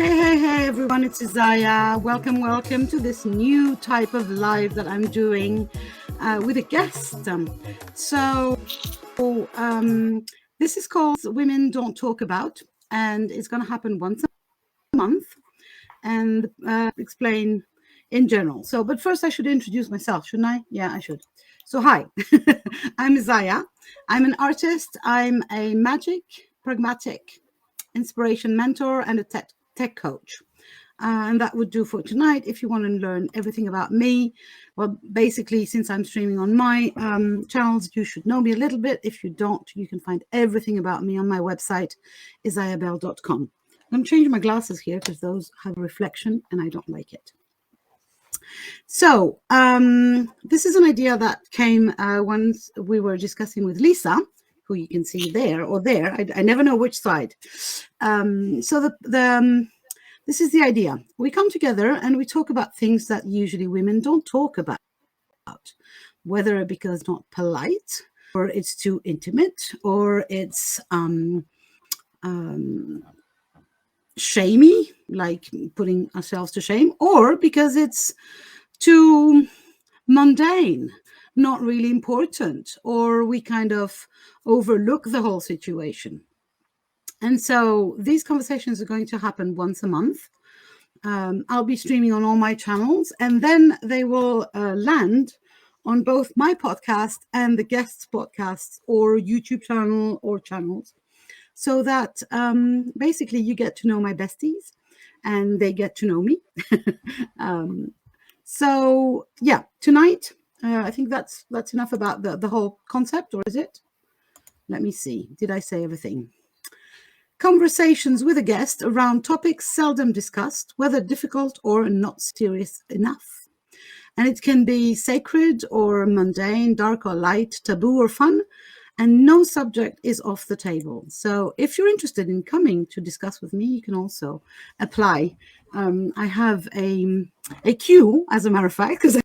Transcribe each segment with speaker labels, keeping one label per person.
Speaker 1: Hey everyone, it's Isaya. Welcome to this new type of live that I'm doing with a guest. This is called Women Don't Talk About, and it's going to happen once a month and explain in general. But first I should introduce myself, shouldn't I? Yeah, I should. So hi, I'm Isaya. I'm an artist. I'm a magic, pragmatic, inspiration mentor and a tech coach. And that would do for tonight. If you want to learn everything about me, well, basically, since I'm streaming on my channels, you should know me a little bit. If you don't, you can find everything about me on my website, isayabel.com. I'm going to change my glasses here because those have a reflection and I don't like it. So this is an idea that came once we were discussing with Lisa, who you can see there or there. I never know which side. This is the idea. We come together and we talk about things that usually women don't talk about, whether because it's not polite or it's too intimate or it's shamey, like putting ourselves to shame, or because it's too mundane, not really important, or we kind of overlook the whole situation. And so these conversations are going to happen once a month. I'll be streaming on all my channels, and then they will land on both my podcast and the guests' podcasts or YouTube channel or channels, so that basically you get to know my besties and they get to know me. So yeah, tonight, I think that's enough about the whole concept, or is it? Let me see. Did I say everything? Conversations with a guest around topics seldom discussed, whether difficult or not serious enough. And it can be sacred or mundane, dark or light, taboo or fun, and no subject is off the table. So if you're interested in coming to discuss with me, you can also apply. I have a queue, as a matter of fact, because I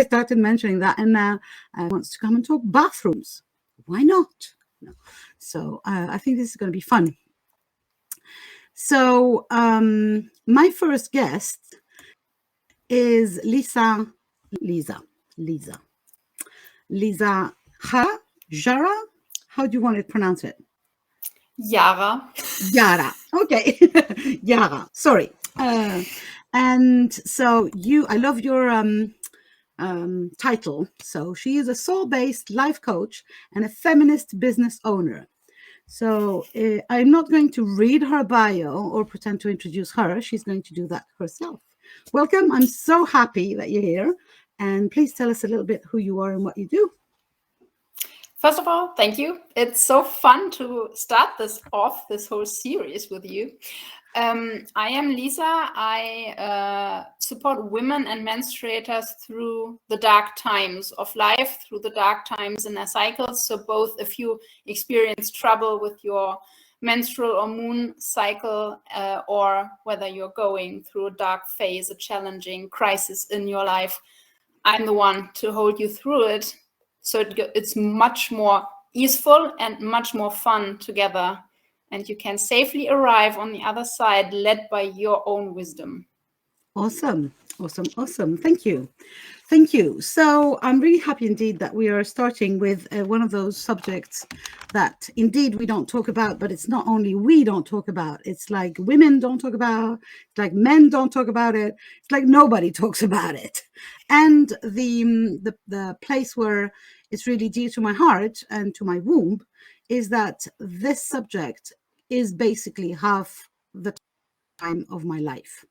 Speaker 1: started mentioning that, and now wants to come and talk bathrooms. Why not? No. So I think this is going to be fun. So my first guest is Lisa. Jara? How do you want to pronounce it?
Speaker 2: Jara.
Speaker 1: Okay. Jara. Sorry. And so I love your title. So she is a soul-based life coach and a feminist business owner. So I'm not going to read her bio or pretend to introduce her. She's going to do that herself. Welcome. I'm so happy that you're here. And please tell us a little bit who you are and what you do.
Speaker 2: First of all, thank you. It's so fun to start this whole series with you. I am Lisa. I support women and menstruators through the dark times of life, through the dark times in their cycles. So both if you experience trouble with your menstrual or moon cycle, or whether you're going through a dark phase, a challenging crisis in your life, I'm the one to hold you through it. So it's much more easeful and much more fun together. And you can safely arrive on the other side, led by your own wisdom.
Speaker 1: Awesome. Thank you. So I'm really happy indeed that we are starting with one of those subjects that indeed we don't talk about, but it's not only we don't talk about. It's like women don't talk about, it's like men don't talk about it. It's like nobody talks about it. And the place where it's really dear to my heart and to my womb is that this subject is basically half the time of my life.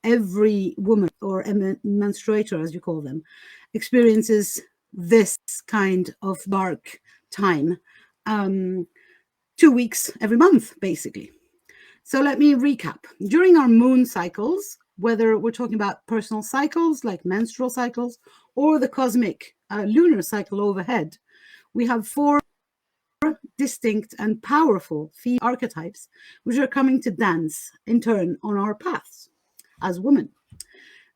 Speaker 1: Every woman or a menstruator, as you call them, experiences this kind of dark time 2 weeks every month, basically. So let me recap. During our moon cycles, whether we're talking about personal cycles like menstrual cycles or the cosmic lunar cycle overhead, we have 4 distinct and powerful female archetypes which are coming to dance in turn on our paths as women.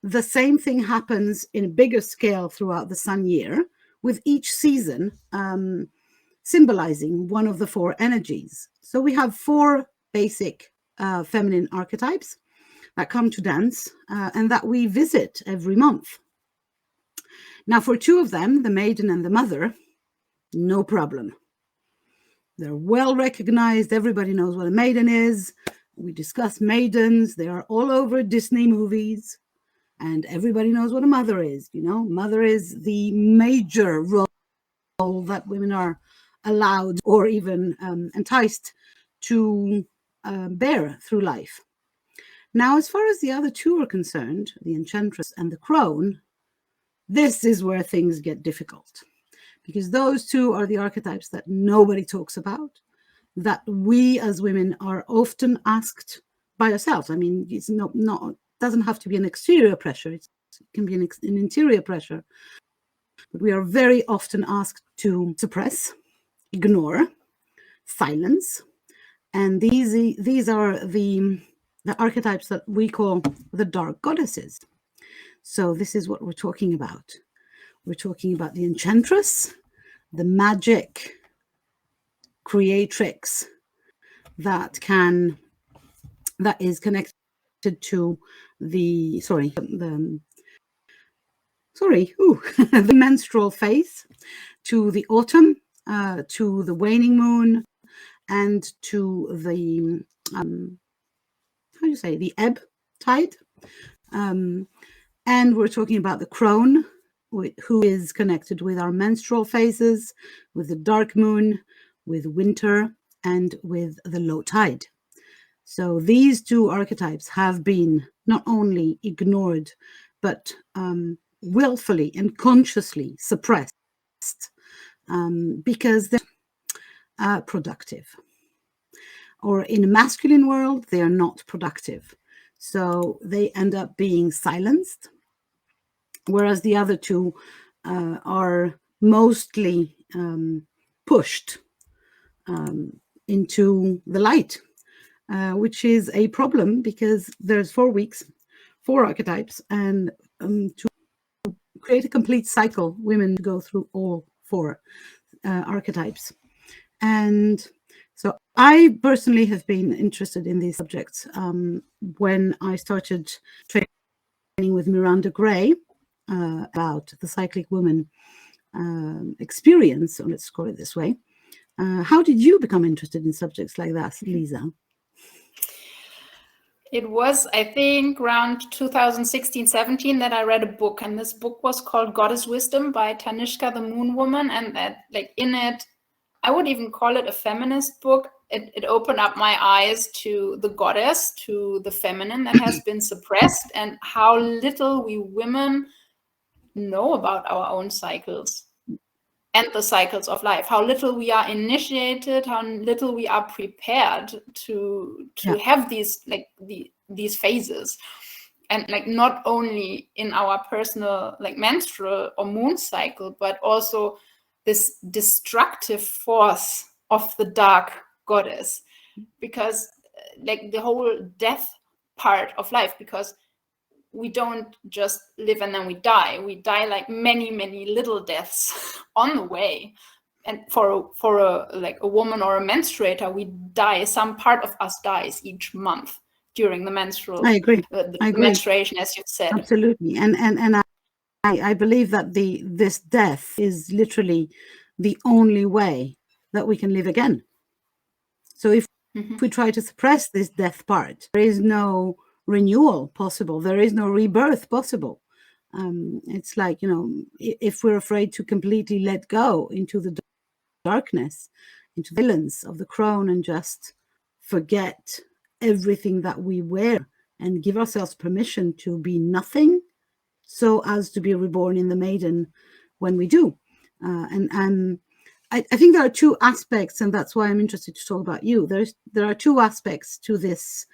Speaker 1: The same thing happens in a bigger scale throughout the sun year, with each season symbolizing one of the 4 energies. So we have 4 basic feminine archetypes that come to dance and that we visit every month. Now, for two of them, the maiden and the mother, no problem. They're well recognized. Everybody knows what a maiden is. We discuss maidens. They are all over Disney movies. And everybody knows what a mother is. You know, mother is the major role that women are allowed or even enticed to bear through life. Now, as far as the other two are concerned, the enchantress and the crone, this is where things get difficult, because those two are the archetypes that nobody talks about, that we as women are often asked by ourselves. I mean, it's not doesn't have to be an exterior pressure. It can be an interior pressure. But we are very often asked to suppress, ignore, silence. And these are the archetypes that we call the dark goddesses. So this is what we're talking about. We're talking about the enchantress, the magic creatrix that is connected to the the menstrual phase, to the autumn, to the waning moon, and to the the ebb tide. And we're talking about the crone, who is connected with our menstrual phases, with the dark moon, with winter, and with the low tide. So these two archetypes have been not only ignored, but willfully and consciously suppressed because they're productive. Or in a masculine world, they are not productive. So they end up being silenced, whereas the other two are mostly pushed into the light, which is a problem because there's 4 weeks, 4 archetypes, and to create a complete cycle, women go through all 4 archetypes. And so I personally have been interested in these subjects when I started training with Miranda Gray about the cyclic woman experience, or let's call it this way. How did you become interested in subjects like that, Lisa?
Speaker 2: It was, I think, around 2016-17 that I read a book, and this book was called Goddess Wisdom by Tanishka the Moon Woman, and that, like, in it, I would even call it a feminist book. It opened up my eyes to the goddess, to the feminine that has been suppressed, and how little we women know about our own cycles and the cycles of life, how little we are initiated, how little we are prepared to have these these phases. And like not only in our personal like menstrual or moon cycle, but also this destructive force of the dark goddess, because like the whole death part of life, because we don't just live and then we die like many little deaths on the way. And for a woman or a menstruator, we die, some part of us dies each month during the menstrual.
Speaker 1: I agree.
Speaker 2: The menstruation, as you said.
Speaker 1: Absolutely. And I believe that this death is literally the only way that we can live again. So if we try to suppress this death part, there is no renewal possible. There is no rebirth possible. It's like, you know, if we're afraid to completely let go into the darkness, into the silence of the crone, and just forget everything that we wear and give ourselves permission to be nothing, so as to be reborn in the maiden when we do. I think there are 2 aspects, and that's why I'm interested to talk about you. There are 2 aspects to this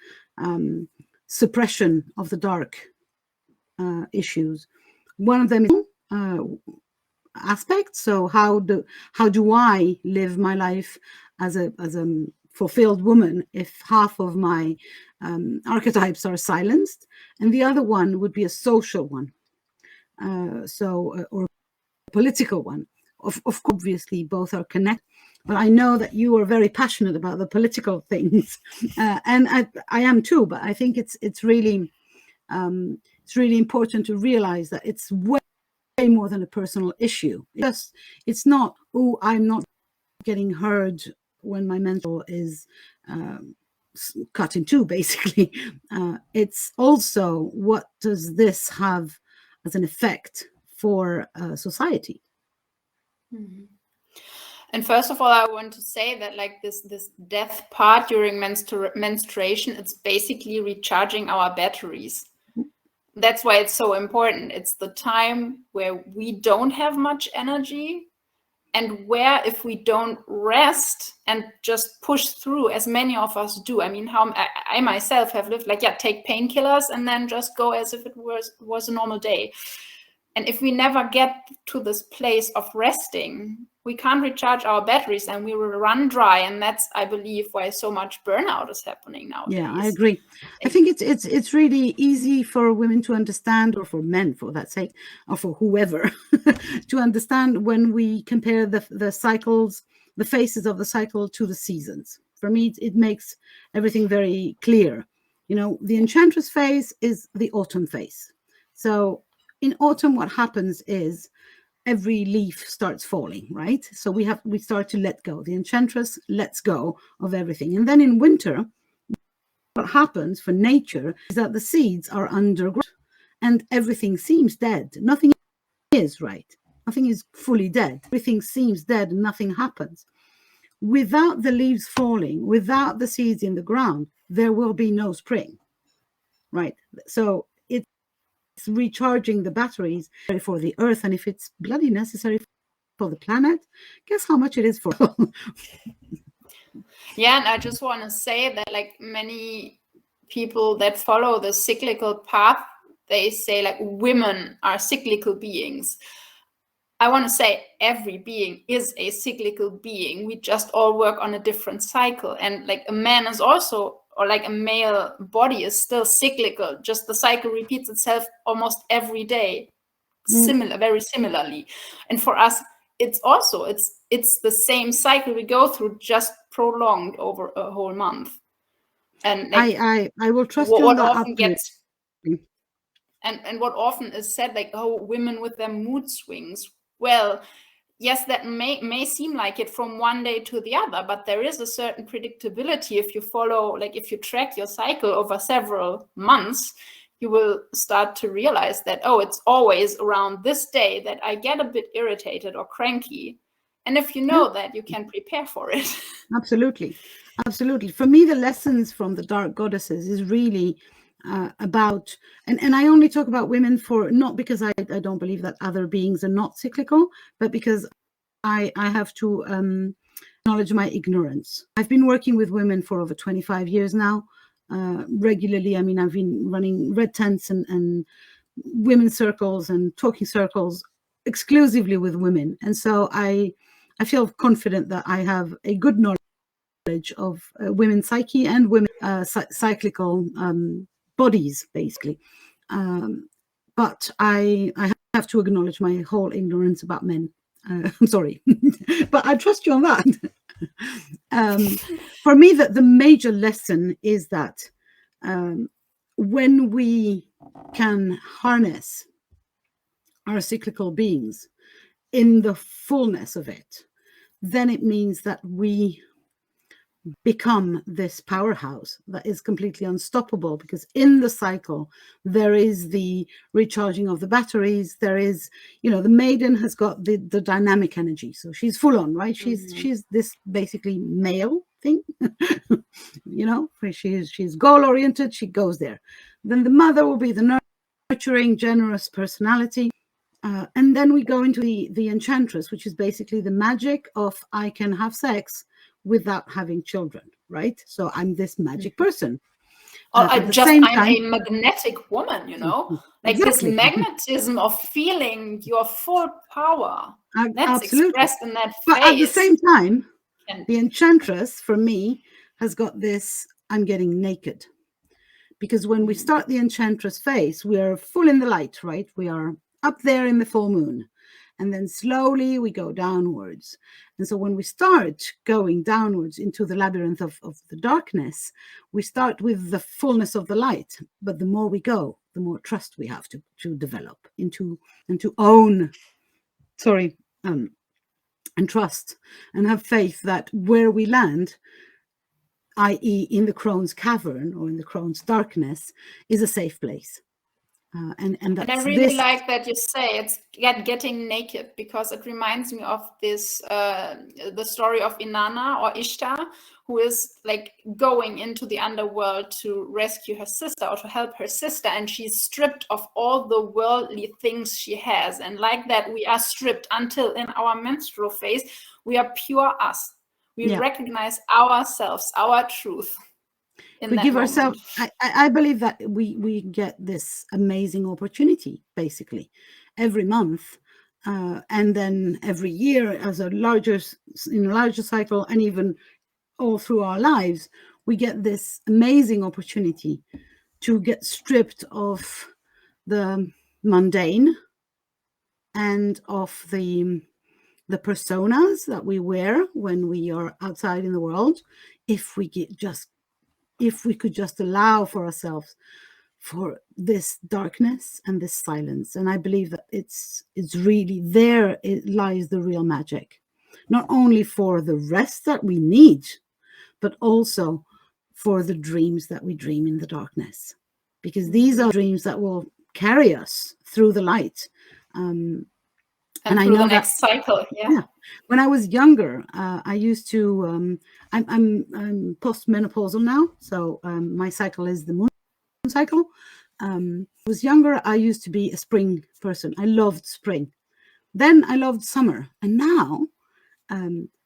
Speaker 1: suppression of the dark issues. One of them is aspect. So how do I live my life as a fulfilled woman if half of my archetypes are silenced? And the other one would be a social one, or a political one. Of course, obviously, both are connected. Well, I know that you are very passionate about the political things, and I am too. But I think it's really important to realize that it's way more than a personal issue. It's not, oh, I'm not getting heard when my menstrual is cut in two, basically. It's also, what does this have as an effect for society?
Speaker 2: Mhm. And first of all, I want to say that like this death part during menstruation, it's basically recharging our batteries. That's why it's so important. It's the time where we don't have much energy, and where if we don't rest and just push through, as many of us do. I mean, how I myself have lived like, yeah, take painkillers and then just go as if it was a normal day. And if we never get to this place of resting, we can't recharge our batteries and we will run dry. And that's, I believe, why so much burnout is happening nowadays.
Speaker 1: Yeah, I agree. I think it's really easy for women to understand, or for men for that sake, or for whoever, to understand when we compare the cycles, the phases of the cycle to the seasons. For me, it makes everything very clear. You know, the enchantress phase is the autumn phase. So in autumn, what happens is every leaf starts falling, right? So we start to let go. The enchantress lets go of everything. And then in winter, what happens for nature is that the seeds are underground and everything seems dead. Nothing is, right. Nothing is fully dead. Everything seems dead and nothing happens. Without the leaves falling, without the seeds in the ground, there will be no spring, right? So it's recharging the batteries for the earth. And if it's bloody necessary for the planet, guess how much it is for
Speaker 2: Yeah, and I just want to say that like many people that follow the cyclical path, they say like women are cyclical beings. I want to say every being is a cyclical being. We just all work on a different cycle. And like a man is also, or like a male body is still cyclical. Just the cycle repeats itself almost every day, very similarly. And for us, it's also, it's the same cycle we go through, just prolonged over a whole month. And like,
Speaker 1: I will trust you on that.
Speaker 2: Often gets, and what often is said, like, oh, women with their mood swings. Well, yes, that may seem like it from one day to the other, but there is a certain predictability. If you follow, like if you track your cycle over several months, you will start to realize that, oh, it's always around this day that I get a bit irritated or cranky. And if you know that, you can prepare for it.
Speaker 1: Absolutely. Absolutely. For me, the lessons from the Dark Goddesses is really about, and I only talk about women for, not because I don't believe that other beings are not cyclical, but because I have to acknowledge my ignorance. I've been working with women for over 25 years now, regularly. I mean, I've been running red tents and women's circles and talking circles exclusively with women. And so I feel confident that I have a good knowledge of women's psyche and women cyclical bodies, basically. But I have to acknowledge my whole ignorance about men. I'm sorry, but I trust you on that. For me, the major lesson is that when we can harness our cyclical beings in the fullness of it, then it means that we become this powerhouse that is completely unstoppable, because in the cycle there is the recharging of the batteries. There is, you know, the maiden has got the dynamic energy, so she's full on, right? She's this basically male thing. You know, she's goal oriented, she goes there. Then the mother will be the nurturing, generous personality. And then we go into the enchantress, which is basically the magic of I can have sex without having children, right? So I'm this magic person.
Speaker 2: I'm a magnetic woman, you know, like exactly. This magnetism of feeling your full power. That's absolutely expressed in that phase.
Speaker 1: But at the same time, the enchantress, for me, has got this, I'm getting naked. Because when we start the enchantress phase, we are full in the light, right? We are up there in the full moon. and then slowly we go downwards. And so when we start going downwards into the labyrinth of the darkness, we start with the fullness of the light. But the more we go, the more trust we have to develop into and to own, and trust and have faith that where we land, i.e. in the crone's cavern or in the crone's darkness, is a safe place. And
Speaker 2: I
Speaker 1: that's
Speaker 2: really
Speaker 1: this.
Speaker 2: like that you say it's getting naked, because it reminds me of this the story of Inanna or Ishtar, who is like going into the underworld to rescue her sister or to help her sister, and she's stripped of all the worldly things she has. And like that, we are stripped until in our menstrual phase, we are pure us. We recognize ourselves, our truth.
Speaker 1: We give ourselves, I believe that we get this amazing opportunity basically every month, and then every year as a larger cycle, and even all through our lives, we get this amazing opportunity to get stripped of the mundane and of the personas that we wear when we are outside in the world, if we could just allow for ourselves for this darkness and this silence. And I believe that it's really there it lies the real magic, not only for the rest that we need, but also for the dreams that we dream in the darkness, because these are dreams that will carry us through the light.
Speaker 2: And
Speaker 1: I
Speaker 2: through
Speaker 1: know
Speaker 2: the next cycle. Yeah.
Speaker 1: When I was younger, I used to. I'm postmenopausal now, so my cycle is the moon cycle. When I was younger, I used to be a spring person. I loved spring. Then I loved summer, and now,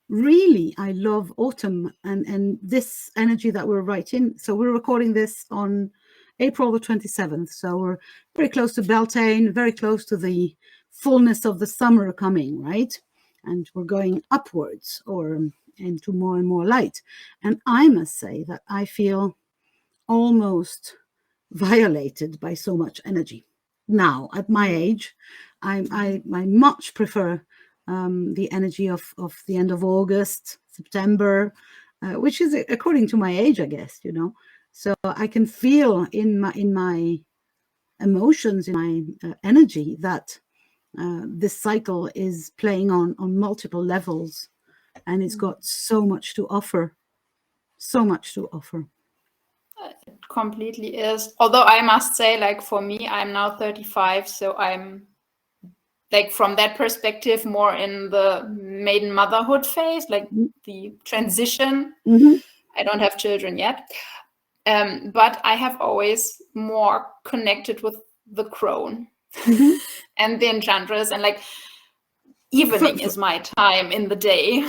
Speaker 1: really, I love autumn and this energy that we're right in. So we're recording this on April the 27th. So we're very close to Beltane, very close to the fullness of the summer coming, right? And we're going upwards or into more and more light. And I must say that I feel almost violated by so much energy. Now, at my age, I much prefer the energy of the end of August, September, which is according to my age, I guess, So I can feel in my emotions, in my energy, that this cycle is playing on multiple levels, and it's got so much to offer. So much to offer.
Speaker 2: It completely is. Although I must say, like for me, I'm now 35, so I'm like from that perspective more in the maiden motherhood phase, like the transition. I don't have children yet, but I have always more connected with the crone and the enchantress, and like evening is my time in the day.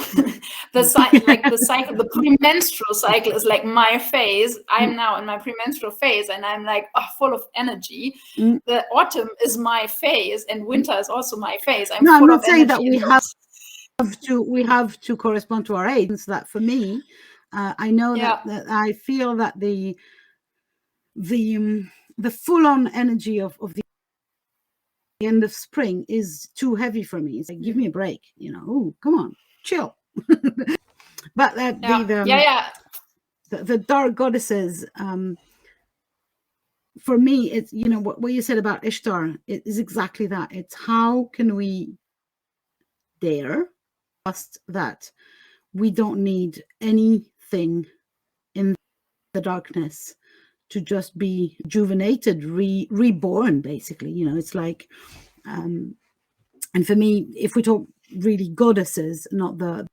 Speaker 2: The cycle, the pre-menstrual cycle is like my phase. I'm now in my pre-menstrual phase, and I'm like full of energy. The autumn is my phase, and winter is also my phase. I'm not saying that
Speaker 1: we have to correspond to our age. So that for me, I know that I feel that the full-on energy of the end of spring is too heavy for me. It's like, give me a break, oh, come on, chill. But the dark goddesses, for me, it's what you said about Ishtar, it is exactly that. It's how can we dare trust that we don't need anything in the darkness to just be rejuvenated, reborn, basically. It's like, and for me, if we talk really goddesses, not the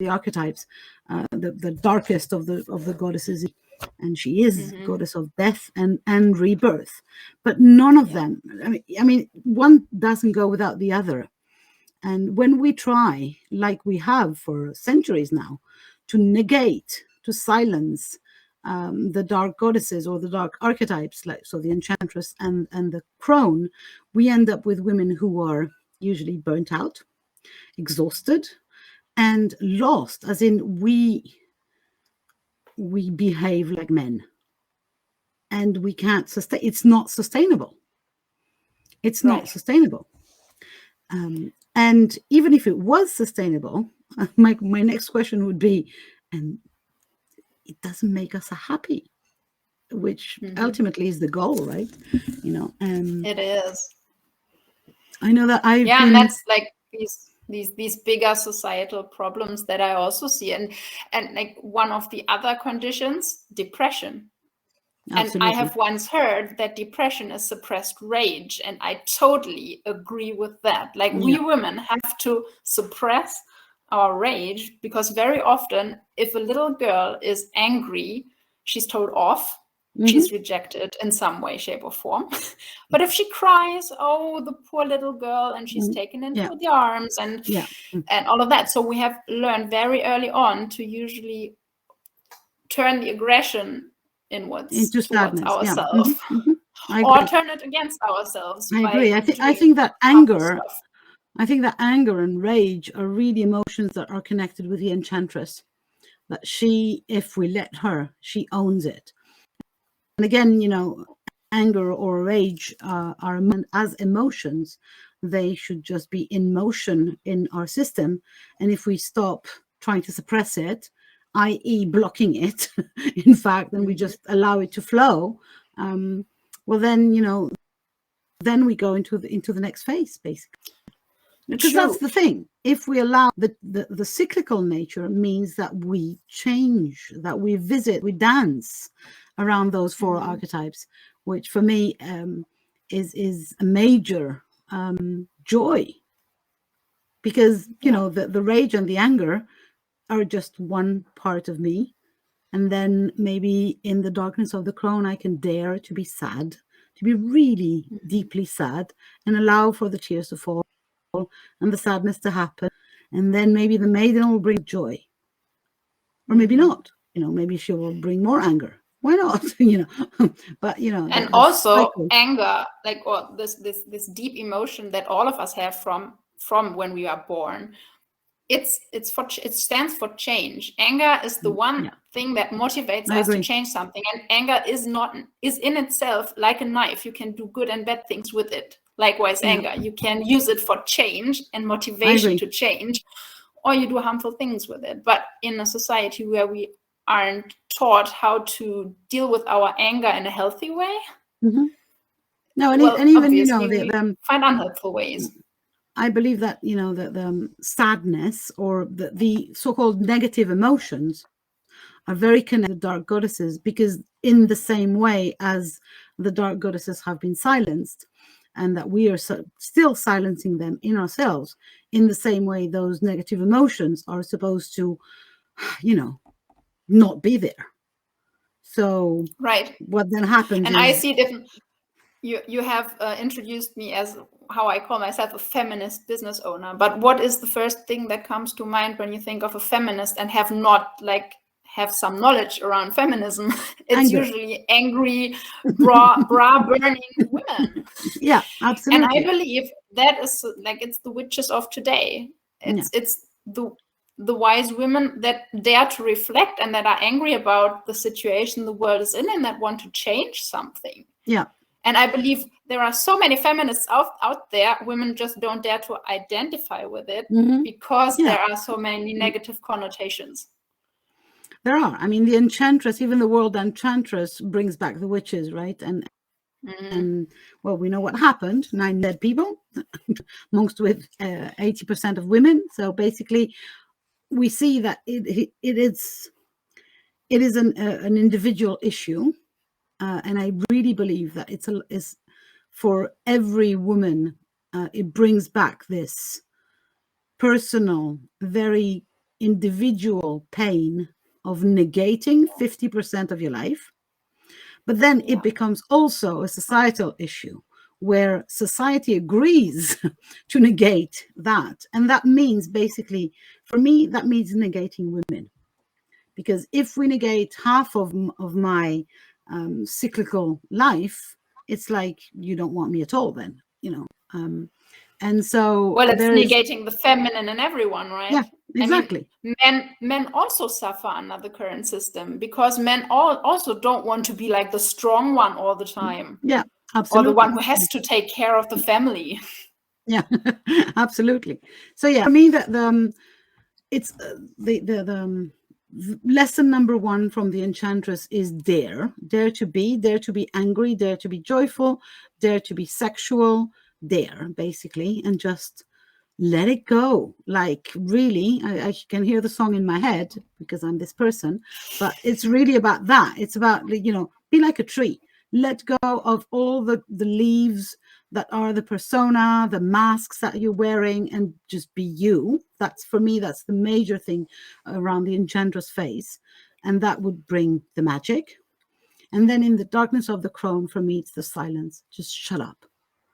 Speaker 1: archetypes, the darkest of the goddesses, and she is goddess of death and rebirth, but none of them. I mean, one doesn't go without the other. And when we try, like we have for centuries now, to negate, to silence the dark goddesses or the dark archetypes, like the enchantress and the crone, we end up with women who are usually burnt out, exhausted, and lost, as in we behave like men, and we can't sustain. It's not sustainable. It's not sustainable. And even if it was sustainable, my next question would be, and it doesn't make us happy, which ultimately is the goal, right?
Speaker 2: It is.
Speaker 1: I know that I've
Speaker 2: Yeah,
Speaker 1: been.
Speaker 2: and that's like these bigger societal problems that I also see, and like one of the other conditions, depression.
Speaker 1: Absolutely.
Speaker 2: And I have once heard that depression is suppressed rage, and I totally agree with that. Like we women have to suppress our rage, because very often if a little girl is angry, she's told off. She's rejected in some way, shape, or form. But if she cries, oh, the poor little girl, and she's taken into the arms and all of that. So we have learned very early on to usually turn the aggression inwards
Speaker 1: into
Speaker 2: towards
Speaker 1: sadness.
Speaker 2: ourselves, or turn it against ourselves.
Speaker 1: I agree. I think that anger. I think that anger and rage are really emotions that are connected with the enchantress. That she, if we let her, she owns it. And again, anger or rage are as emotions. They should just be in motion in our system. And if we stop trying to suppress it, i.e. blocking it, in fact, and we just allow it to flow, well, then we go into the next phase, basically. Because that's the thing. If we allow the cyclical nature, means that we change, that we visit, we dance around those four archetypes, which for me is a major joy. Because the rage and the anger are just one part of me, and then maybe in the darkness of the crone, I can dare to be sad, to be really deeply sad, and allow for the tears to fall and the sadness to happen, and then maybe the maiden will bring joy, or maybe not. Maybe she will bring more anger. Why not? But
Speaker 2: and also anger, like, or this deep emotion that all of us have from when we are born. It stands for change. Anger is the one thing that motivates us to change something, and anger is in itself like a knife. You can do good and bad things with it. Likewise, anger, you can use it for change and motivation to change, or you do harmful things with it. But in a society where we aren't taught how to deal with our anger in a healthy way,
Speaker 1: no, and even
Speaker 2: we find unhelpful ways.
Speaker 1: I believe that that the sadness or the so-called negative emotions are very connected to dark goddesses, because in the same way as the dark goddesses have been silenced, and that we are still silencing them in ourselves, in the same way those negative emotions are supposed to not be there. So what then happens
Speaker 2: and I see different. You have introduced me as how I call myself a feminist business owner, but what is the first thing that comes to mind when you think of a feminist and have some knowledge around feminism? It's usually angry, bra burning women.
Speaker 1: Yeah, absolutely.
Speaker 2: And I believe that is it's the witches of today. It's the wise women that dare to reflect and that are angry about the situation the world is in and that want to change something.
Speaker 1: Yeah.
Speaker 2: And I believe there are so many feminists out there. Women just don't dare to identify with it because there are so many negative connotations.
Speaker 1: There are. I mean, the enchantress, even the word enchantress brings back the witches, right? And well, we know what happened. 9 dead people, amongst with 80% of women. So basically, we see that it is an individual issue. And I really believe that it's for every woman, it brings back this personal, very individual pain of negating 50% of your life. But then it becomes also a societal issue where society agrees to negate that. And that means basically, for me, that means negating women. Because if we negate half of my cyclical life, it's like you don't want me at all then, and so
Speaker 2: it's negating the feminine in everyone, right?
Speaker 1: Yeah, exactly.
Speaker 2: I mean, men also suffer under the current system because men also don't want to be like the strong one all the time.
Speaker 1: Yeah, absolutely.
Speaker 2: Or the one who has to take care of the family.
Speaker 1: Yeah, absolutely. So yeah, for me that it's the lesson number one from the enchantress is dare to be angry, dare to be joyful, dare to be sexual, dare basically, and just let it go. Like really, I can hear the song in my head because I'm this person, but it's really about that. It's about, be like a tree. Let go of all the leaves that are the persona, the masks that you're wearing, and just be you. That's, for me, that's the major thing around the enchantress phase. And that would bring the magic. And then in the darkness of the crone, for me, it's the silence. Just shut up.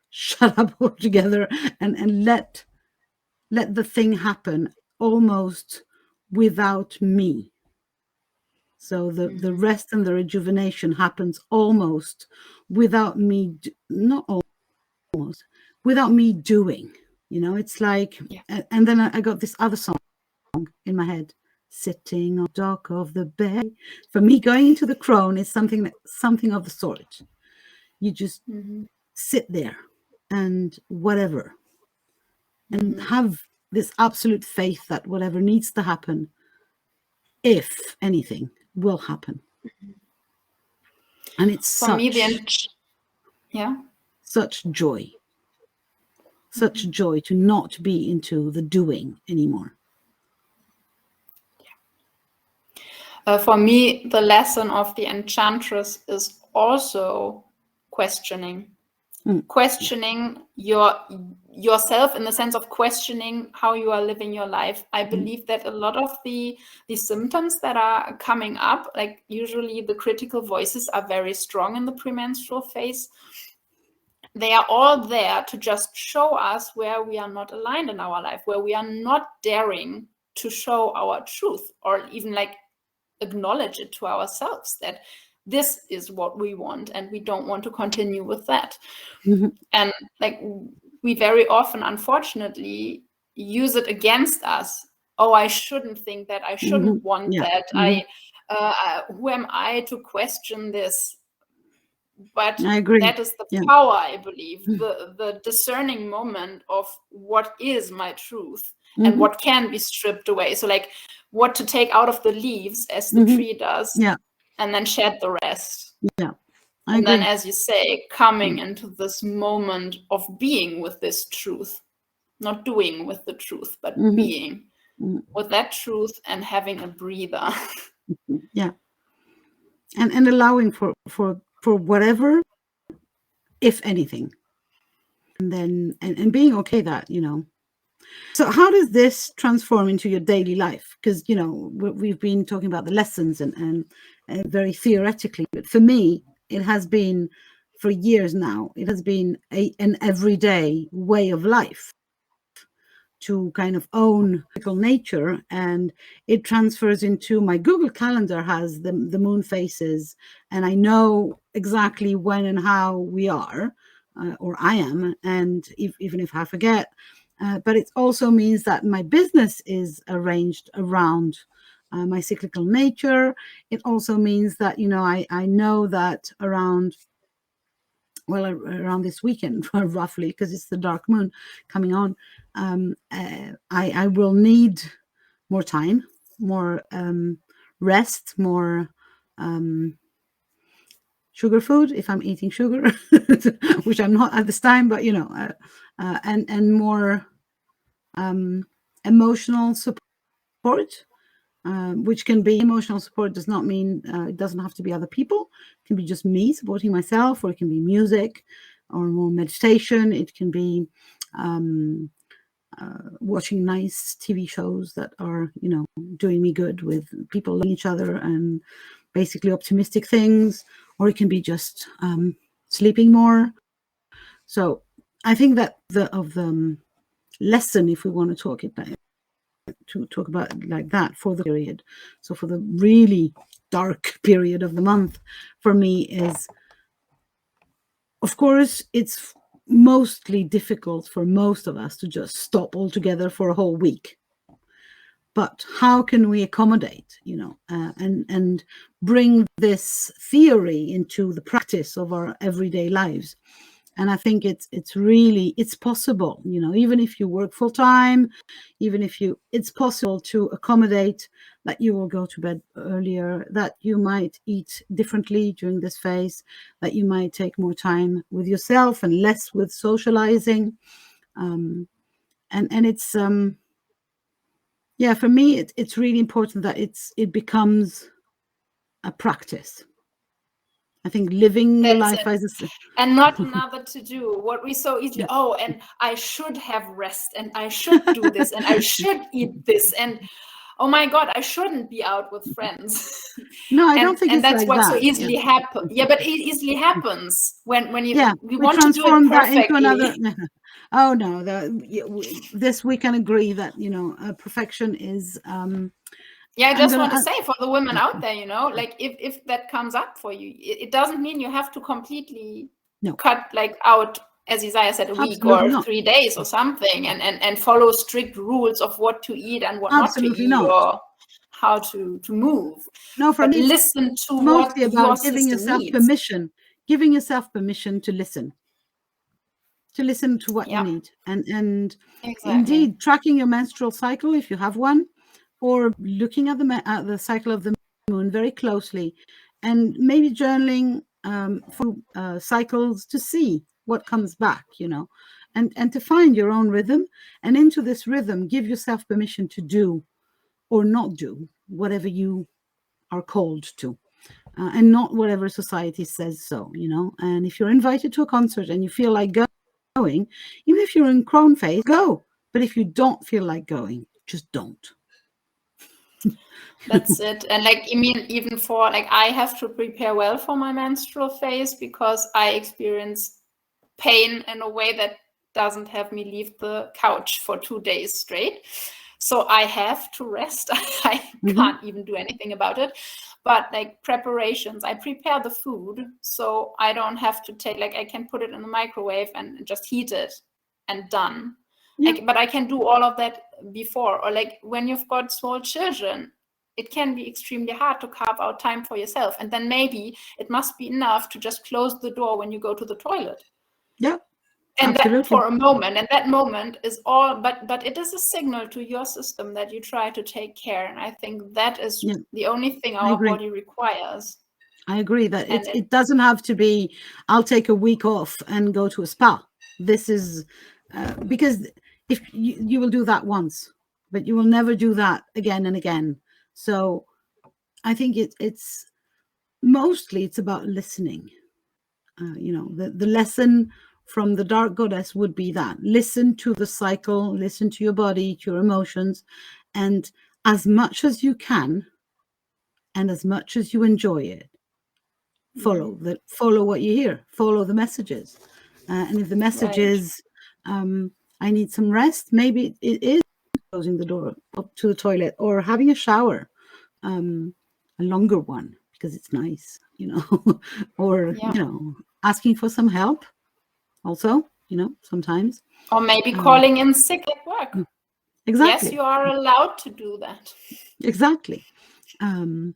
Speaker 1: Shut up altogether, and let the thing happen almost without me. So the rest and the rejuvenation happens almost without me, not almost, without me doing. It's like, and then I got this other song in my head, sitting on the dock of the bay. For me, going into the crone is something of the sort. You just sit there and whatever, and have this absolute faith that whatever needs to happen, if anything, will happen. And it's
Speaker 2: For me,
Speaker 1: such joy to not be into the doing anymore.
Speaker 2: For me, the lesson of the enchantress is also questioning. Questioning yourself, in the sense of questioning how you are living your life. I believe that a lot of the symptoms that are coming up, like usually the critical voices are very strong in the premenstrual phase. They are all there to just show us where we are not aligned in our life, where we are not daring to show our truth, or even like acknowledge it to ourselves that this is what we want and we don't want to continue with that. And like, we very often, unfortunately, use it against us. Oh, I shouldn't think that, I shouldn't want that. Who am I to question this? But
Speaker 1: I agree.
Speaker 2: That is the power, I believe, the discerning moment of what is my truth and what can be stripped away. So like what to take out of the leaves, as the tree does, and then shed the rest.
Speaker 1: I agree.
Speaker 2: Then, as you say, coming into this moment of being with this truth, not doing with the truth, but being with that truth and having a breather.
Speaker 1: And allowing for whatever, if anything, and then and being okay that, So how does this transform into your daily life? Because we've been talking about the lessons and very theoretically, but for me it has been, for years now, it has been an everyday way of life to kind of own cyclical nature, and it transfers into my Google Calendar has the moon phases, and I know exactly when and how we are, or I am, and even if I forget. But it also means that my business is arranged around my cyclical nature. It also means that, I know that around this weekend, roughly, because it's the dark moon coming on, I will need more time, more rest, more sugar food if I'm eating sugar, which I'm not at this time, but and more emotional support, which can be, emotional support does not mean it doesn't have to be other people. It can be just me supporting myself, or it can be music or more meditation. It can be watching nice TV shows that are, doing me good, with people loving each other and basically optimistic things, or it can be just sleeping more. So I think that the lesson, if we want to talk about it like that, for the period, so for the really dark period of the month, for me is, of course, it's mostly difficult for most of us to just stop altogether for a whole week. But how can we accommodate, and bring this theory into the practice of our everyday lives? And I think it's possible, even if you work full time, it's possible to accommodate that you will go to bed earlier, that you might eat differently during this phase, that you might take more time with yourself and less with socializing. And it's for me, it's really important that it becomes a practice. I think living your life as
Speaker 2: and not another to do. What we so easily, and I should have rest, and I should do this, and I should eat this, and oh my God, I shouldn't be out with friends.
Speaker 1: No, I don't think
Speaker 2: and
Speaker 1: it's
Speaker 2: that's
Speaker 1: like
Speaker 2: what
Speaker 1: that.
Speaker 2: so easily happens. Yeah, but it easily happens when we want to do it perfectly.
Speaker 1: That into another. Oh no, this we can agree that perfection is.
Speaker 2: I just want to say for the women out there, like if that comes up for you, it doesn't mean you have to completely cut out, as Isaiah said, a week or 3 days or something, and follow strict rules of what to eat and what not to eat or how to move.
Speaker 1: No, for me,
Speaker 2: listen to what your
Speaker 1: giving yourself
Speaker 2: needs.
Speaker 1: Giving yourself permission to listen to what you need, and indeed tracking your menstrual cycle if you have one, or looking at the cycle of the moon very closely, and maybe journaling for cycles to see what comes back, and to find your own rhythm, and into this rhythm give yourself permission to do or not do whatever you are called to, and not whatever society says so, and if you're invited to a concert and you feel like going, even if you're in crone phase, go. But if you don't feel like going, just don't.
Speaker 2: That's it. And even for I have to prepare well for my menstrual phase, because I experience pain in a way that doesn't have me leave the couch for 2 days straight. So I have to rest. I can't even do anything about it. But preparations, I prepare the food so I don't have to take, I can put it in the microwave and just heat it and done. But I can do all of that before. Or when you've got small children, it can be extremely hard to carve out time for yourself. And then maybe it must be enough to just close the door when you go to the toilet.
Speaker 1: Yeah.
Speaker 2: And
Speaker 1: absolutely.
Speaker 2: That for a moment, and that moment is all, but it is a signal to your system that you try to take care. And I think that is the only thing our body requires.
Speaker 1: I agree that it doesn't have to be, I'll take a week off and go to a spa. This is because if you will do that once, but you will never do that again and again. So I think it's mostly it's about listening. The lesson from the dark goddess would be that listen to the cycle, listen to your body, to your emotions, and as much as you can and as much as you enjoy it, follow what you hear, follow the messages, and if the message is I need some rest, maybe it is closing the door up to the toilet or having a shower, a longer one because it's nice, or asking for some help also, sometimes.
Speaker 2: Or maybe calling in sick at work.
Speaker 1: Exactly.
Speaker 2: Yes, you are allowed to do that.
Speaker 1: Exactly. And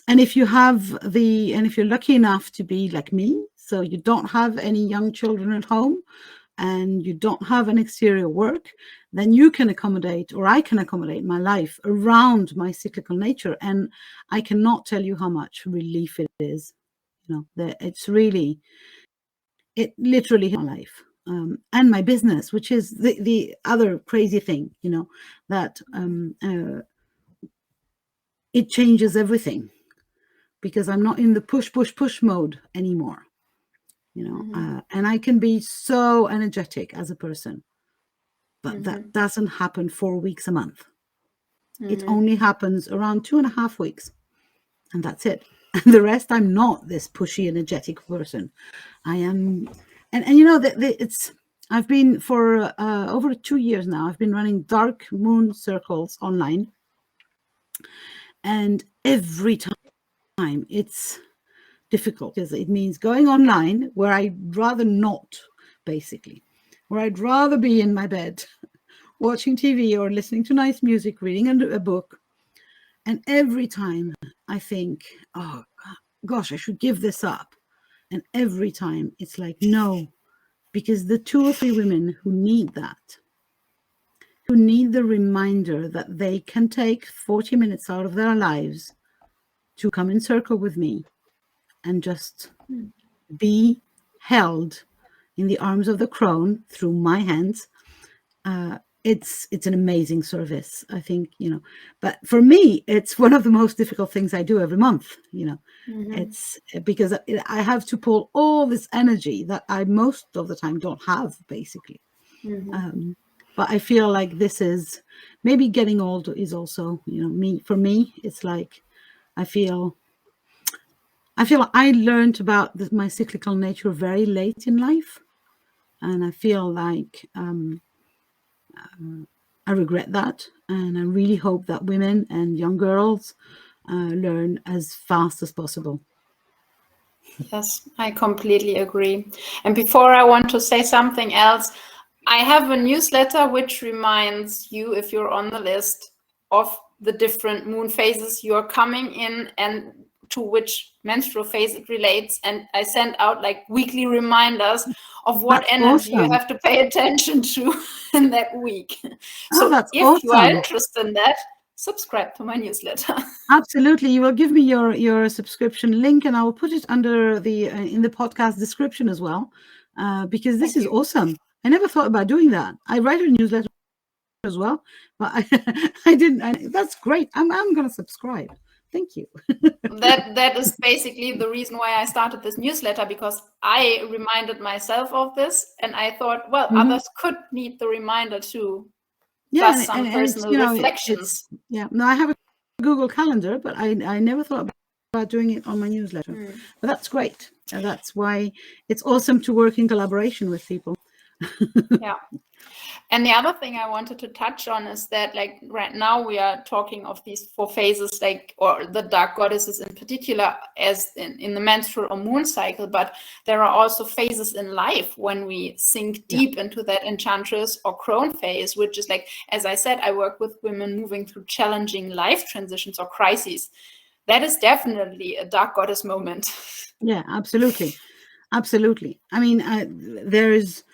Speaker 1: if you're lucky enough to be like me, so you don't have any young children at home and you don't have an exterior work, then you can accommodate, or I can accommodate my life around my cyclical nature. And I cannot tell you how much relief it is. It literally my life, and my business, which is the other crazy thing, that it changes everything, because I'm not in the push mode anymore, and I can be so energetic as a person, but that doesn't happen 4 weeks a month. It only happens around 2.5 weeks, and that's it. And the rest, I'm not this pushy, energetic person. I am, and it's. I've been for over 2 years now. I've been running dark moon circles online, and every time it's difficult because it means going online where I'd rather not, basically, where I'd rather be in my bed watching TV or listening to nice music, reading a book. And every time I think, oh gosh, I should give this up. And every time it's like, no, because the 2 or 3 women who need that, who need the reminder that they can take 40 minutes out of their lives to come in circle with me and just be held in the arms of the crone through my hands, it's an amazing service, I think, but for me, it's one of the most difficult things I do every month. It's because I have to pull all this energy that I most of the time don't have, basically. But I feel like this is maybe getting old is also, for me, it's like, I feel I learned about my cyclical nature very late in life. And I feel like I regret that. And I really hope that women and young girls learn as fast as possible.
Speaker 2: Yes, I completely agree. And before I want to say something else, I have a newsletter which reminds you, if you're on the list, of the different moon phases you're coming in and to which menstrual phase it relates. And I send out like weekly reminders of what
Speaker 1: That's
Speaker 2: energy you
Speaker 1: awesome.
Speaker 2: have to pay attention to in that week. So
Speaker 1: that's
Speaker 2: if
Speaker 1: awesome.
Speaker 2: you are interested in that, subscribe to my newsletter.
Speaker 1: Absolutely. You will give me your subscription link, and I will put it under in the podcast description as well, because this is awesome. I never thought about doing that. I write a newsletter as well, but I didn't. That's great. I'm going to subscribe. Thank you.
Speaker 2: That is basically the reason why I started this newsletter, because I reminded myself of this, and I thought, well, others could need the reminder too.
Speaker 1: Yeah,
Speaker 2: Plus some personal reflections.
Speaker 1: No, I have a Google Calendar, but I never thought about doing it on my newsletter. But that's great. That's why it's awesome to work in collaboration with people.
Speaker 2: Yeah. And the other thing I wanted to touch on is that, like, right now we are talking of these 4 phases, like, or the dark goddesses in particular, as in the menstrual or moon cycle, but there are also phases in life when we sink deep into that enchantress or crone phase, which is like, as I said, I work with women moving through challenging life transitions or crises. That is definitely a dark goddess moment.
Speaker 1: Yeah, absolutely. Absolutely. I mean, there's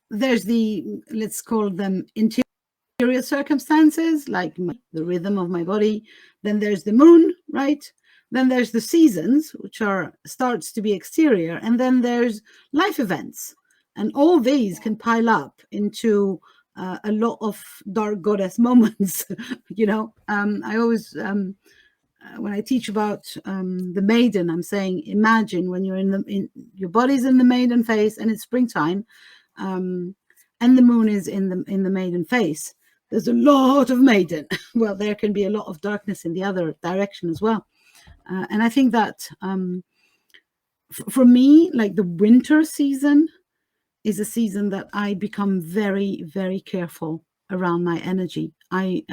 Speaker 1: the, let's call them interior circumstances, like the rhythm of my body. Then there's the moon, right? Then there's the seasons, which starts to be exterior. And then there's life events. And all these can pile up into a lot of dark goddess moments. I always, when I teach about the maiden, I'm saying, imagine when you're in your body's in the maiden phase and it's springtime, and the moon is in the maiden phase. There's a lot of maiden. Well, there can be a lot of darkness in the other direction as well. And I think that for me, like the winter season is a season that I become very, very careful around my energy. I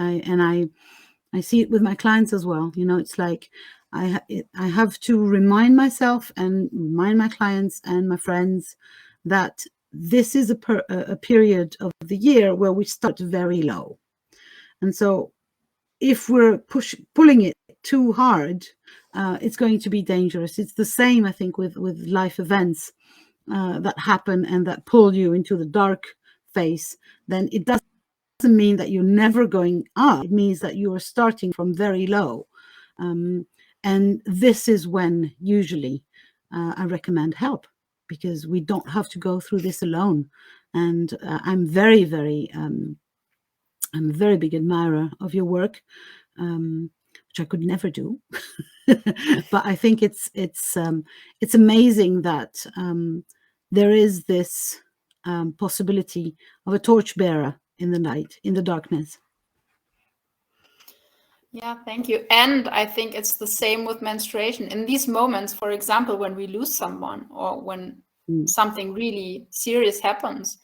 Speaker 1: see it with my clients as well. It's like I have to remind myself and remind my clients and my friends that this is a period of the year where we start very low. And so if we're pulling it too hard, it's going to be dangerous. It's the same, I think, with life events that happen and that pull you into the dark phase. Then it doesn't mean that you're never going up. It means that you are starting from very low. And this is when usually I recommend help, because we don't have to go through this alone. And I'm very, very, I'm a very big admirer of your work, which I could never do. But I think it's amazing that there is this possibility of a torchbearer in the night, in the darkness.
Speaker 2: Yeah, thank you. And I think it's the same with menstruation. In these moments, for example, when we lose someone or when something really serious happens,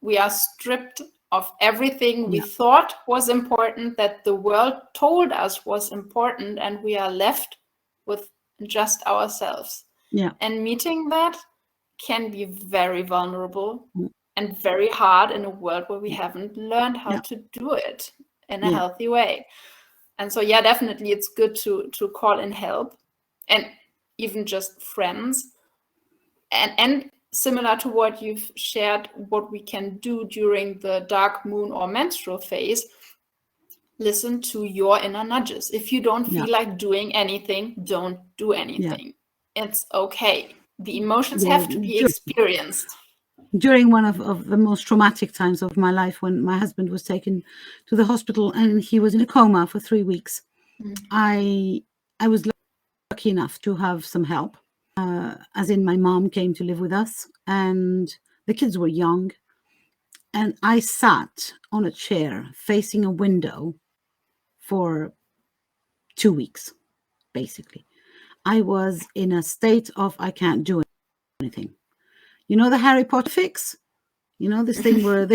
Speaker 2: we are stripped of everything we thought was important, that the world told us was important, and we are left with just ourselves.
Speaker 1: Yeah.
Speaker 2: And meeting that can be very vulnerable and very hard in a world where we haven't learned how to do it in a healthy way. And so, yeah, definitely it's good to call in help, and even just friends. And similar to what you've shared, what we can do during the dark moon or menstrual phase, listen to your inner nudges. If you don't feel like doing anything, don't do anything. It's okay. The emotions have to be experienced.
Speaker 1: During one of the most traumatic times of my life, when my husband was taken to the hospital and he was in a coma for 3 weeks, I was lucky enough to have some help. As in, my mom came to live with us, and the kids were young. And I sat on a chair facing a window for 2 weeks, basically. I was in a state of, I can't do anything. You know the Harry Potter fix? You know, this thing where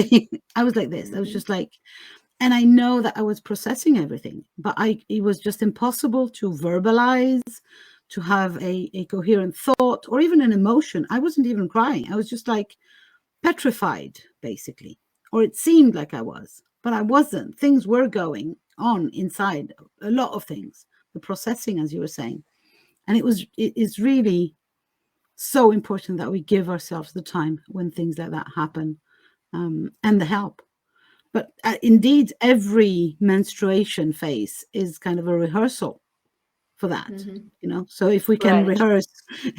Speaker 1: I was like this. I was just like, and I know that I was processing everything, but it was just impossible to verbalize, to have a coherent thought or even an emotion. I wasn't even crying. I was just like petrified, basically, or it seemed like I was, but I wasn't. Things were going on inside, a lot of things, the processing, as you were saying. And it is really so important that we give ourselves the time when things like that happen, and the help. But indeed, every menstruation phase is kind of a rehearsal for that, you know. So if we can rehearse,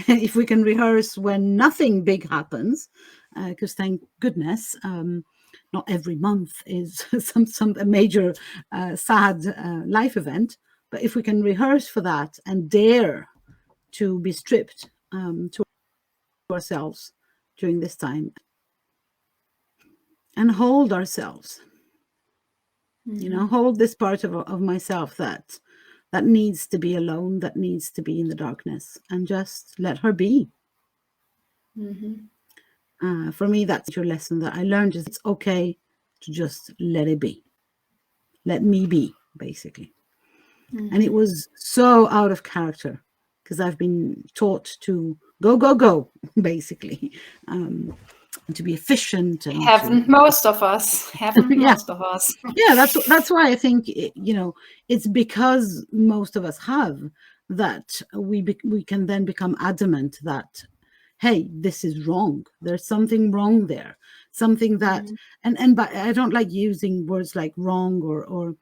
Speaker 1: if we can rehearse when nothing big happens, because thank goodness, not every month is a major sad life event. But if we can rehearse for that and dare to be stripped to ourselves during this time and hold ourselves, you know, hold this part of myself that needs to be alone, that needs to be in the darkness, and just let her be. For me, that's your lesson that I learned, is it's okay to just let it be. Let me be, basically. And it was so out of character, because I've been taught to go, basically, and to be efficient. And
Speaker 2: most of us. Most of us.
Speaker 1: Yeah, that's why I think, you know, it's because most of us have that we can then become adamant that, hey, this is wrong. There's something wrong there. Something that, and but I don't like using words like wrong or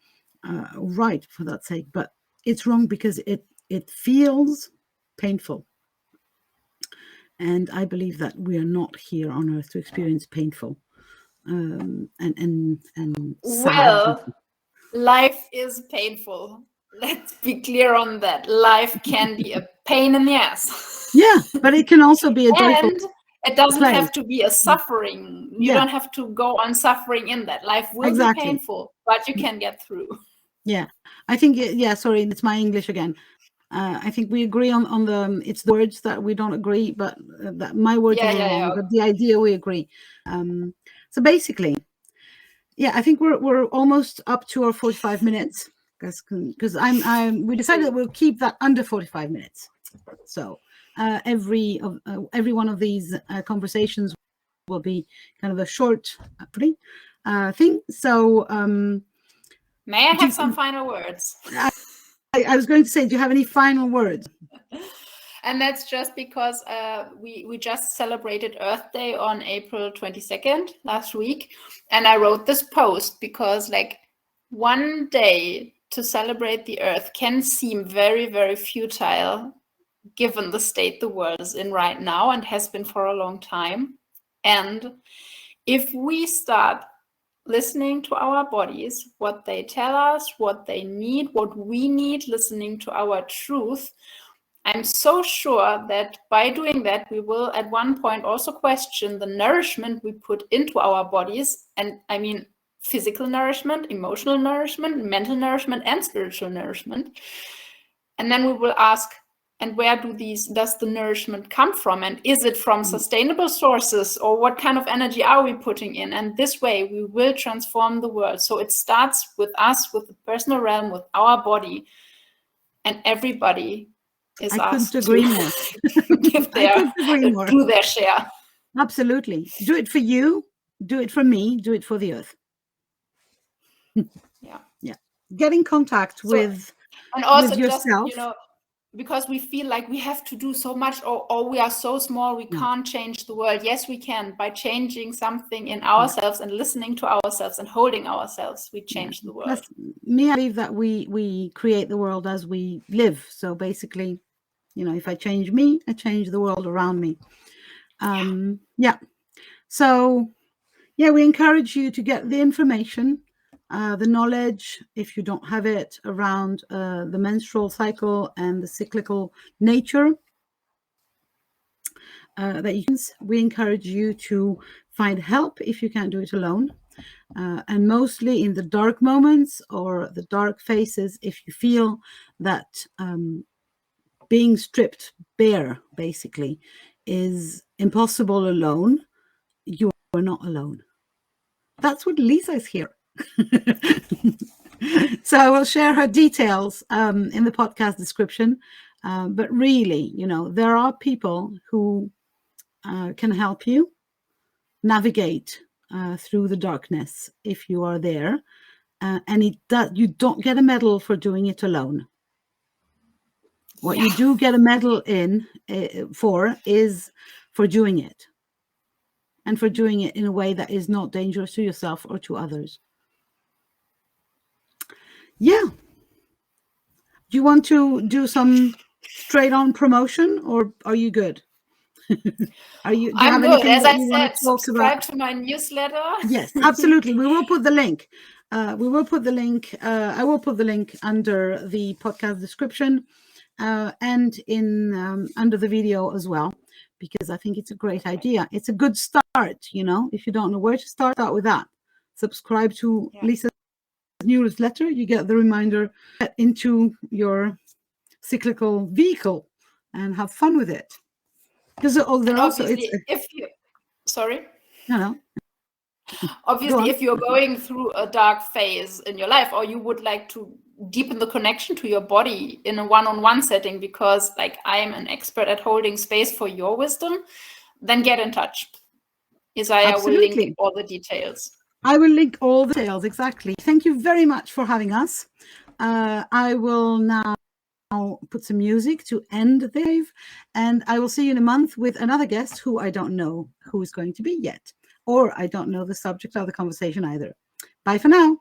Speaker 1: right, for that sake, but it's wrong because it feels painful. And I believe that we are not here on earth to experience painful and sad.
Speaker 2: Well, life is painful. Let's be clear on that. Life can be a pain in the ass.
Speaker 1: Yeah, but it can also be a joyful.
Speaker 2: And it doesn't have to be a suffering. You don't have to go on suffering in that. Life will be painful, but you can get through.
Speaker 1: Yeah, I think, sorry, it's my English again. I think we agree on the, it's the words that we don't agree, but that my words are wrong, but the idea we agree. So basically, I think we're almost up to our 45 minutes, because we decided that we'll keep that under 45 minutes. So every one of these conversations will be kind of a short thing. So
Speaker 2: may I have some final words?
Speaker 1: I was going to say, do you have any final words?
Speaker 2: And that's just because we just celebrated Earth Day on April 22nd last week. And I wrote this post because, like, one day to celebrate the Earth can seem very, very futile, given the state the world is in right now and has been for a long time. And if we start listening to our bodies, what they tell us, what they need, what we need, listening to our truth, I'm so sure that by doing that, we will at one point also question the nourishment we put into our bodies. And I mean, physical nourishment, emotional nourishment, mental nourishment, and spiritual nourishment. And then we will ask, and where does the nourishment come from? And is it from sustainable sources, or what kind of energy are we putting in? And this way we will transform the world. So it starts with us, with the personal realm, with our body, and everybody is asked to give do their share.
Speaker 1: Absolutely. Do it for you, do it for me, do it for the earth. Yeah. Get in contact with,
Speaker 2: and also
Speaker 1: with yourself.
Speaker 2: Just, because we feel like we have to do so much, or we are so small, we can't change the world. Yes, we can. By changing something in ourselves and listening to ourselves and holding ourselves, we change the world.
Speaker 1: I believe that we create the world as we live. So basically, if I change me, I change the world around me. So we encourage you to get the information, the knowledge, if you don't have it, around the menstrual cycle and the cyclical nature. We encourage you to find help if you can't do it alone, and mostly in the dark moments or the dark phases, if you feel that being stripped bare basically is impossible alone, you are not alone. That's what Lisa is here. So I will share her details in the podcast description, but really, there are people who can help you navigate through the darkness if you are there, and you don't get a medal for doing it alone. What you do get a medal for is for doing it, and for doing it in a way that is not dangerous to yourself or to others. Do you want to do some straight on promotion, or are you good? Do you
Speaker 2: I'm
Speaker 1: have
Speaker 2: good.
Speaker 1: anything
Speaker 2: As
Speaker 1: that
Speaker 2: I
Speaker 1: you
Speaker 2: said,
Speaker 1: want to talk
Speaker 2: subscribe
Speaker 1: about?
Speaker 2: to my newsletter.
Speaker 1: Yes, absolutely. We will put the link. I will put the link under the podcast description, and in under the video as well, because I think it's a great idea. It's a good start. If you don't know where to start with that. Subscribe to Lisa's newsletter. You get the reminder, get into your cyclical vehicle and have fun with it. Because
Speaker 2: obviously, if you're going through a dark phase in your life, or you would like to deepen the connection to your body in a one-on-one setting, because like I'm an expert at holding space for your wisdom, then get in touch. Isaiah will link all the details.
Speaker 1: I will link all the details, exactly. Thank you very much for having us. I will now put some music to end the live, and I will see you in a month with another guest who I don't know who is going to be yet, or I don't know the subject of the conversation either. Bye for now.